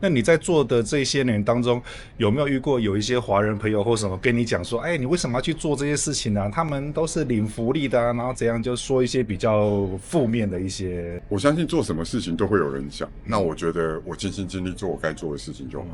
那你在做的這些年當中，有沒有遇過有一些華人朋友或什麼跟你講說，哎，你為什麼要去做這些事情啊？他們都是領福利的啊，然後怎樣，就說一些比較負面的一些。我相信做什麼事情都會有人講，那我覺得我盡心盡力做我該做的事情就好。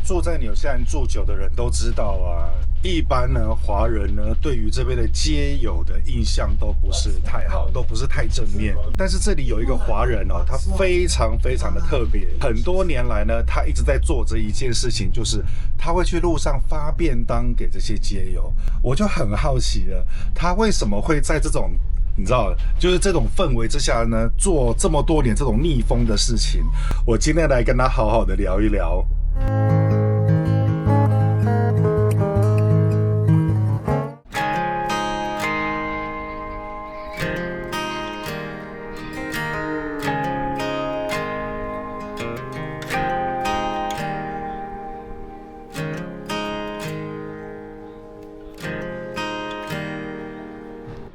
住在紐西蘭住久的人都知道啊，一般呢華人呢對於這邊的街友的印象都不是太好，都不是太正面。但是這裡有一個華人哦，他非常非常的特別，很多年來呢，他一直在做這一件事情，就是他會去路上發便當給這些街友。我就很好奇了，他為什麼會在這種你知道，就是這種氛圍之下呢，做這麼多年這種逆風的事情？我今天來跟他好好的聊一聊。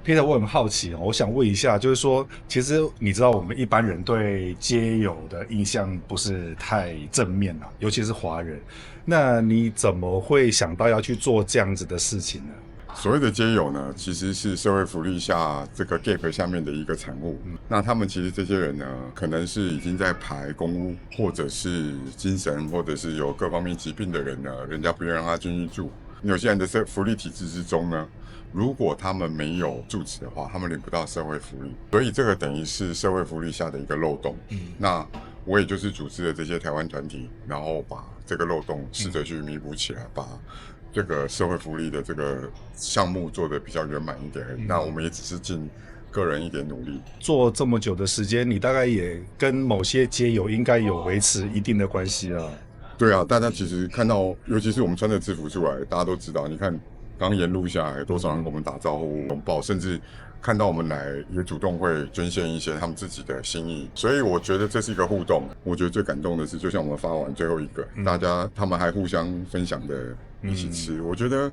Peter， 我很好奇，我想問一下，就是說，其實你知道，我們一般人对街友的印象不是太正面啊，尤其是華人。那你怎麼會想到要去做這樣子的事情呢？所謂的街友呢，其實是社會福利下這個 gap 下面的一個產物。那他們其實這些人呢，可能是已經在排公屋，或者是精神，或者是有各方面疾病的人呢，人家不願意讓他進去住。紐西蘭的福利體制之中呢，如果他們沒有住址的話，他們領不到社會福利，所以這個等於是社會福利下的一個漏洞。那我也就是組織了這些台灣團體，然後把這個漏洞試着去彌補起來，把這個社會福利的這個項目做得比較圓滿一點。那我們也只是盡個人一點努力。做這麼久的時間，你大概也跟某些街友應該有維持一定的關係啊。對啊，大家其實看到，尤其是我們穿着制服出來，大家都知道。你看，剛沿路下來，多少人跟我們打招呼、擁抱，甚至看到我們來，也主動會捐獻一些他們自己的心意。所以我覺得這是一個互動。我覺得最感動的是，就像我們發完最後一個，大家他們還互相分享的一起吃。我覺得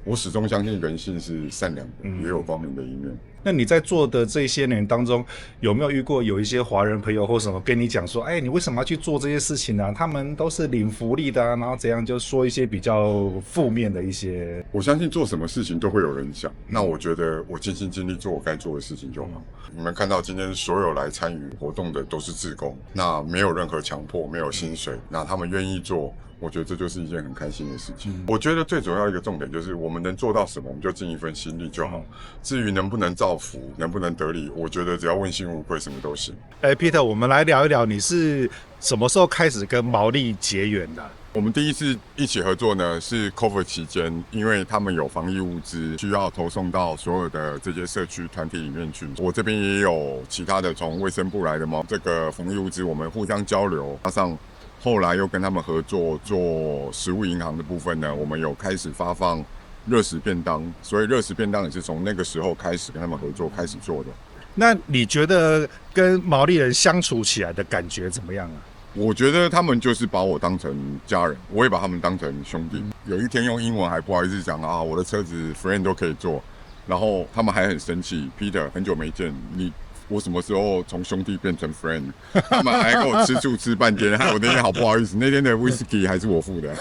我始終相信人性是善良的，也有光明的一面。那你在做的這些年當中，有沒有遇過有一些華人朋友或什麼跟你講說，哎，你為什麼要去做這些事情啊？他們都是領福利的啊，然後怎樣，就說一些比較負面的一些。我相信做什麼事情都會有人講，那我覺得我盡心盡力做我該做的事情就好。你們看到今天所有來參與活動的都是志工，那沒有任何強迫，沒有薪水，那他們願意做。我覺得這就是一件很開心的事情。我覺得最主要一個重點就是我們能做到什麼，我們就盡一份心力就好。至於能不能造福，能不能得利，我覺得只要問心無愧，什麼都行。Peter， 我們來聊一聊，你是什麼時候開始跟毛利結緣的？我們第一次一起合作呢，是 COVID 期間，因為他們有防疫物資需要投送到所有的這些社區團體裡面去。我這邊也有其他的從衛生部來的這個防疫物資，我們互相交流，加上後來又跟他們合作做食物銀行的部分呢，我們有開始發放熱食便當，所以熱食便當也是從那個時候開始跟他們合作開始做的。那你覺得跟毛利人相處起來的感覺怎麼樣啊？我覺得他們就是把我当成家人，我也把他們當成兄弟。有一天用英文還不好意思講啊，我的車子 friend 都可以坐，然後他們還很生氣 ，Peter 很久沒見你。我什麼時候從兄弟變成 friend？ 他們還跟我吃醋吃半天，害我那天好不好意思。那天的 whisky 還是我付的。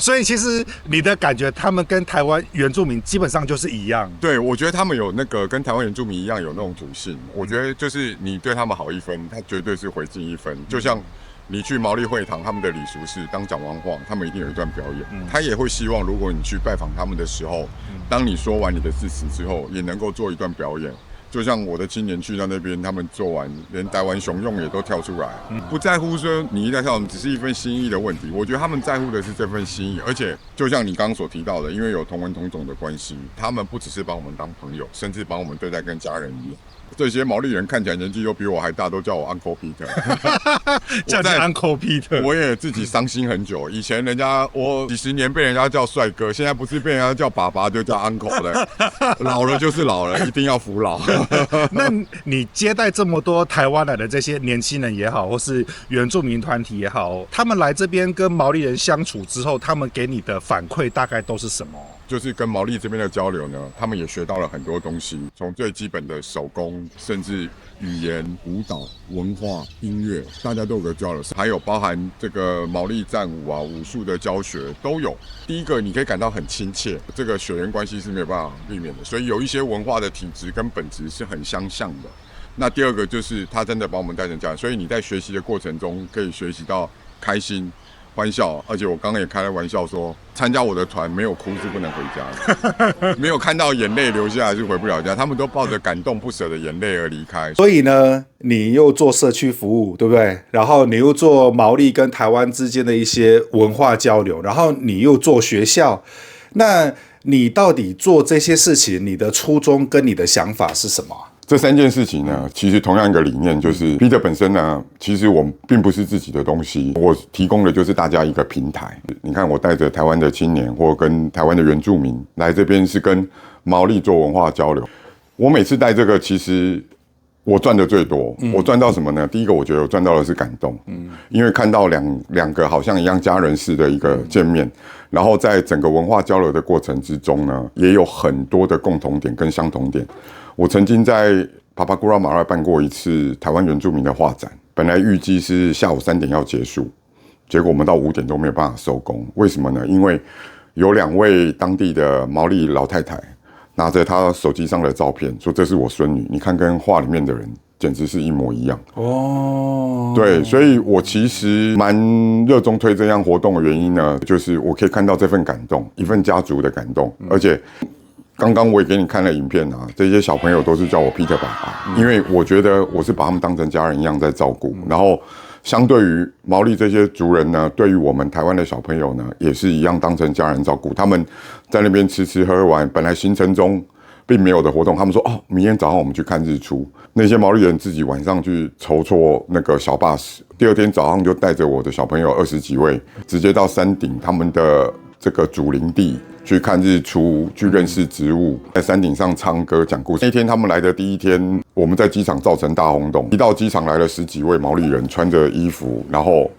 所以其實你的感覺，他們跟台灣原住民基本上就是一樣。對，我覺得他們有那個跟台灣原住民一樣有那種土性。我覺得就是你對他們好一分，他絕對是回敬一分。就像你去毛利會堂，他們的禮俗是當講完話，他們一定有一段表演。他也會希望，如果你去拜訪他們的時候，當你說完你的致辭之後，也能夠做一段表演。就像我的青年去到那邊，他們做完，連台灣熊用也都跳出來，不在乎說你一定要跳，只是一份心意的問題。我覺得他們在乎的是這份心意，而且就像你剛剛所提到的，因為有同文同種的關係，他們不只是把我們當朋友，甚至把我們對待跟家人一樣。這些毛利人看起來年紀都比我還大，都叫我 Uncle Peter。叫你 Uncle Peter， 我也自己傷心很久。以前我幾十年被人家叫帥哥，現在不是被人家叫爸爸，就叫 Uncle 了。老了就是老了，一定要服老。那你接待這麼多台灣來的這些年輕人也好，或是原住民團體也好，他們來這邊跟毛利人相處之後，他們給你的反饋大概都是什麼？就是跟毛利這邊的交流呢，他們也學到了很多東西，從最基本的手工，甚至語言、舞蹈、文化、音樂，大家都有個交流，還有包含這個毛利戰舞啊、武術的教學都有。第一個，你可以感到很親切，這個血緣關係是沒有辦法避免的，所以有一些文化的體質跟本質是很相像的。那第二個就是他真的把我們帶成家人，所以你在學習的過程中可以學習到開心、歡笑，而且我剛剛也開了玩笑說，參加我的團沒有哭是不能回家的，沒有看到眼淚流下來是回不了家，他們都抱着感動不捨的眼淚而離開。所以呢，你又做社區服務，對不對？然後你又做毛利跟台灣之間的一些文化交流，然後你又做學校，那你到底做這些事情，你的初衷跟你的想法是什麼？這三件事情呢，其實同樣一個理念，就是 Peter 本身呢，其實我並不是自己的東西，我提供的就是大家一個平台。你看，我帶着台灣的青年或跟台灣的原住民來這邊，是跟毛利做文化交流。我每次帶這個，其實我賺的最多。我賺到什麼呢？第一個，我覺得我賺到的是感動，因為看到兩個好像一樣家人似的一個見面，然後在整個文化交流的過程之中呢，也有很多的共同點跟相同點。我曾經在Papakura馬來辦過一次台灣原住民的畫展，本來預計是下午3點要結束，結果我們到5點都沒有辦法收工。為什麼呢？因為有2位當地的毛利老太太拿着她手機上的照片，說這是我孫女，你看跟畫裡面的人簡直是一模一樣。哦，對，所以我其實蠻熱衷推這樣活動的原因呢，就是我可以看到這份感動，一份家族的感動，而且剛剛我也給你看了影片啊，這些小朋友都是叫我 Peter 爸爸，因為我覺得我是把他們當成家人一樣在照顧。然後相對於毛利這些族人呢，對於我們台灣的小朋友呢，也是一樣當成家人照顧。他們在那邊吃吃喝喝玩，本來行程中並沒有的活動，他們說哦，明天早上我們去看日出。那些毛利人自己晚上去籌措那個小巴士，第二天早上就帶着我的小朋友20幾位，直接到山頂他們的這個祖靈地去看日出，去認識植物，在山頂上唱歌講故事。那天他們來的第一天，我們在機場造成大轟動，一到機場來了10幾位毛利人，穿着衣服，然後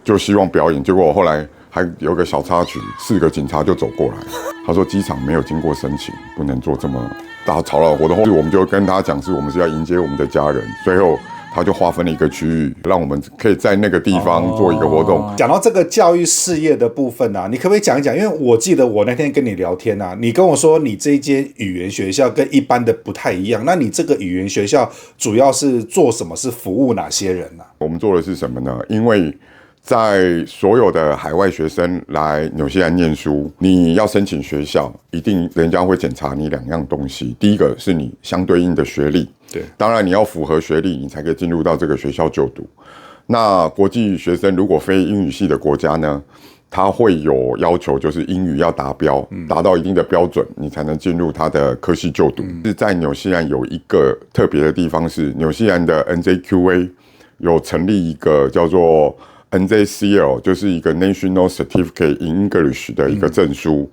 就希望表演。結果後來還有個小插曲，4個警察就走過來，他說機場沒有經過申請，不能做這麼大吵鬧活動。我們就跟他講，是我們是要迎接我們的家人。最後他就劃分了一個區域，讓我們可以在那個地方做一個活動。講到這個教育事業的部分啊，你可不可以講一講？因為我記得我那天跟你聊天啊，你跟我說你這間語言學校跟一般的不太一樣。那你這個語言學校主要是做什麼？是服務哪些人呢？我們做的是什麼呢？因為在所有的海外學生來紐西蘭念書，你要申請學校，一定人家會檢查你2樣東西。第一個是你相對應的學歷，對，當然你要符合學歷，你才可以進入到這個學校就讀。那國際學生如果非英語系的國家呢，他會有要求，就是英語要達標，達到一定的標準，你才能進入他的科系就讀。是在紐西蘭有一個特別的地方是，紐西蘭的 NJQA 有成立一個叫做NJCL， 就是一個 National Certificate in English 的一個證書。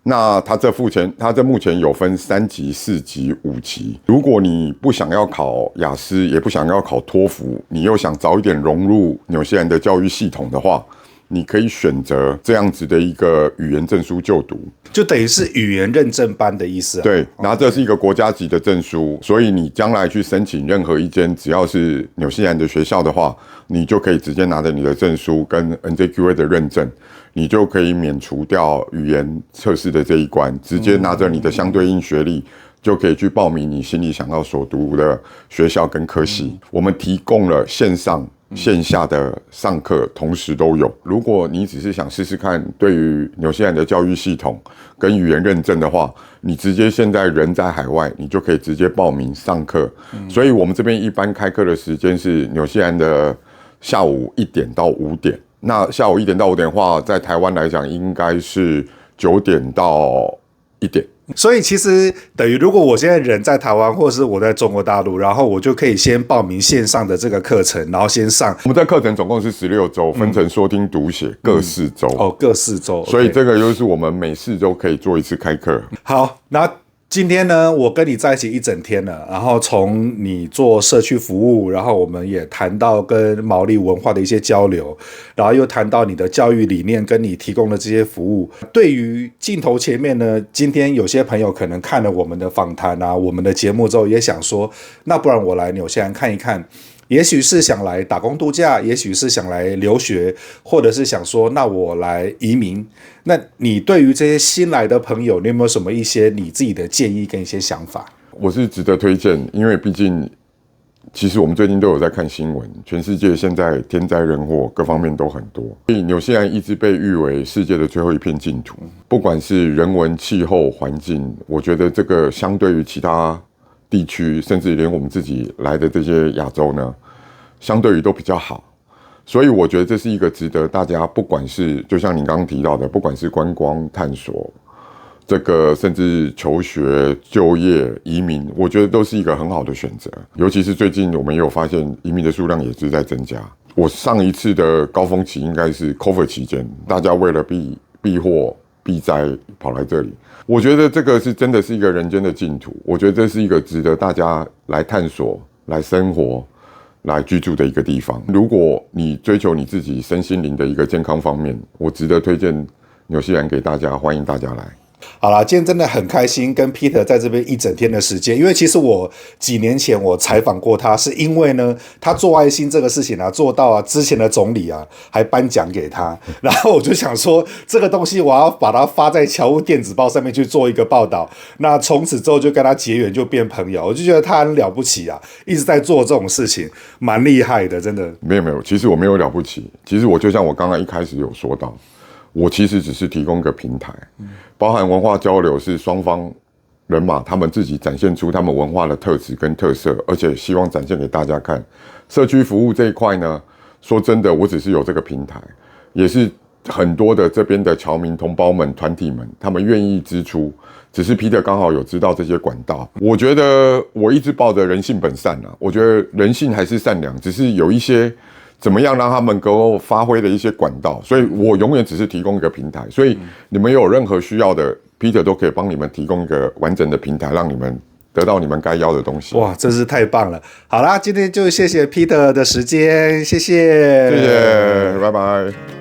那它這目前有分3級、4級、5級。如果你不想要考雅思，也不想要考托福，你又想早一點融入紐西蘭的教育系統的話，你可以選擇這樣子的一個語言證書就讀，就等於是語言認證班的意思啊。對，然後這是一個國家級的證書，所以你將來去申請任何一間只要是紐西蘭的學校的話，你就可以直接拿着你的證書跟 NJQA 的認證，你就可以免除掉語言測試的這一關，直接拿着你的相對應學歷，就可以去報名你心裡想要所讀的學校跟科系。我們提供了線上線下的上課同時都有。如果你只是想試試看對於紐西蘭的教育系統跟語言認證的話，你直接現在人在海外，你就可以直接報名上課。所以我們這邊一般開課的時間是紐西蘭的下午1點到5點。那下午1點到5點的話，在台灣來講應該是9點到1點。所以其實等於，如果我現在人在台灣，或者是我在中國大陸，然後我就可以先報名線上的這個課程，然後先上。我們這課程總共是16週，分成說聽讀寫各4週。哦，各4週。所以這個就是我們每4週可以做一次開課。好，那今天呢，我跟你在一起一整天了，然後從你做社區服務，然後我們也談到跟毛利文化的一些交流，然後又談到你的教育理念跟你提供的這些服務。對於鏡頭前面呢，今天有些朋友可能看了我們的訪談啊，我們的節目之後，也想說，那不然我來紐西蘭看一看。也許是想來打工度假，也許是想來留學，或者是想說，那我來移民。那你對於這些新來的朋友，你有沒有什麼一些你自己的建議跟一些想法？我是值得推薦，因為畢竟，其實我們最近都有在看新聞，全世界現在天災人禍各方面都很多，所以紐西蘭一直被譽為世界的最後一片淨土。不管是人文、氣候、環境，我覺得這個相對於其他地區，甚至連我們自己來的這些亞洲呢，相對於都比較好，所以我覺得這是一個值得大家，不管是就像你剛剛提到的，不管是觀光探索，這個甚至求學、就業、移民，我覺得都是一個很好的選擇。尤其是最近我們也有發現，移民的數量也是在增加。我上一次的高峰期應該是 COVID 期間，大家為了避禍、避災跑來這裡。我覺得這個是真的是一個人間的淨土，我覺得這是一個值得大家來探索、來生活、來居住的一個地方。如果你追求你自己身心靈的一個健康方面，我值得推薦紐西蘭給大家，歡迎大家來。好啦，今天真的很開心跟 Peter 在這邊一整天的時間，因為其實我幾年前我採訪過他，是因為呢，他做愛心這個事情啊，做到啊，之前的總理啊還頒獎給他，然後我就想說，這個東西我要把它發在僑務電子報上面去做一個報道，那從此之後就跟他結緣，就變朋友，我就覺得他很了不起啊，一直在做這種事情，蠻厲害的，真的。沒有，其實我沒有了不起，其實我就像我剛剛一開始有說到，我其實只是提供一個平台，包含文化交流是雙方人馬他們自己展現出他們文化的特質跟特色，而且希望展現給大家看。社區服務這一塊呢，說真的，我只是有這個平台，也是很多的這邊的僑民同胞們、團體們，他們願意支出，只是 Peter 剛好有知道這些管道。我覺得我一直抱着人性本善啊，我覺得人性還是善良，只是有一些怎麼樣讓他們能夠發揮的一些管道，所以我永遠只是提供一個平台，所以你們有任何需要的 ，Peter 都可以幫你們提供一個完整的平台，讓你們得到你們該要的東西。哇，真是太棒了！好啦，今天就謝謝 Peter 的時間，謝謝，謝謝，拜拜。